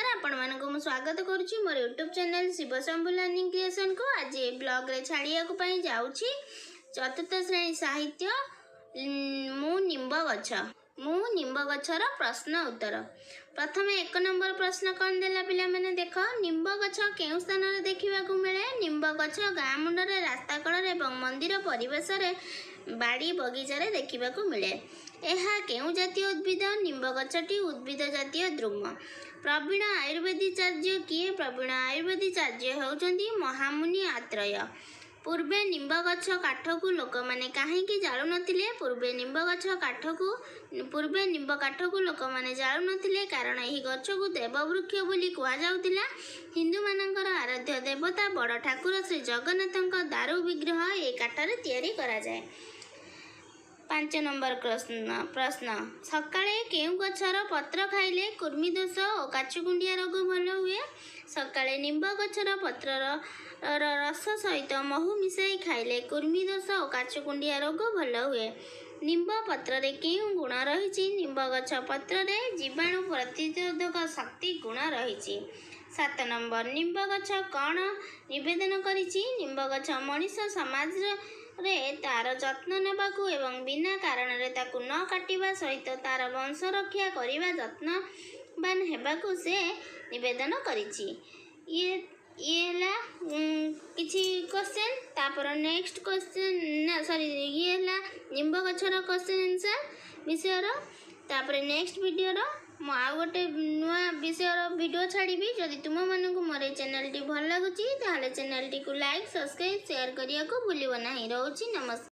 आपण मानक मु स्वागत करुच्ची मोर YouTube channel Shiv Shambhu learning creation को आज ब्लॉग रे छाड़िया जाऊँगी। चतुर्थ श्रेणी साहित्य मु निम्ब गछर प्रश्न उत्तर। प्रथम 1 नंबर प्रश्न कौन देला पिला माने देख, निम्ब गछ केउ स्थान रे देखिबा को मिले? निम्ब गछ गाँ मुंडरे रास्ता कड़े एवं मंदिर परिवेश रे बाड़ी बगीचा रे देखिबा को मिले। यह केउ जातीय उद्भिद? निम्ब गछटी उद्भिद जातीय द्रुम। प्रवीण आयुर्वेदाचार्य किए? प्रवीण आयुर्वेदाचार्य होउचंदी महामुनि आत्रेय। पूर्वे निम्ब गछ काठ को लोक माने कहीं जालु नथिले? पूर्वे निम्ब काठ को लोक माने जालु नथिले कारण एही गछ को देववृक्ष बोली कुआ जाउतिला। हिंदू मानकर आराध्य देवता बड़ ठाकुर श्री जगन्नाथଙ୍କ दारु विग्रह ए काठरे तैयारी करा जाए। 5 नंबर प्रश्न सकाळे केउ गछर पत्र खाइले कुर्मी दोष और काचुकुंडिया रोग भल हुए? सकाळे निम्ब गछर पत्रर रस सहित महू मिसाई खाइले कुर्मी दोष और काचुकुंडिया रोग भल हुए। निम्ब पत्र रे केउ गुण रही? निम्ब गछ पत्र रे जीवाणु प्रतिरोधक शक्ति गुण रही। 7 नंबर निम्ब गछ कौन निवेदन करिछि? निम्ब गछ मनीष समाज रे तार जत्न नेबाकू एवं बिना कारण रे ताकू न काटिबा सहित तार वंश रक्षा करिबा जत्नवान हेबाकू से निवेदन करिछि। ये किछि क्वेश्चन तापर नेक्स्ट क्वेश्चन ना सॉरी ये निम्ब गछर क्वेश्चन आंसर विषय रो तापर नेक्स्ट वीडियो रो मु आ गोटे नुआ विषय वीडियो छाड़बी। जदि तुम मानक मोर चैनल टी भल लगुच ताहले चैनल टी को लाइक सब्सक्राइब शेयर करिया को भूलिबो नाही। रहउछि नमस्कार।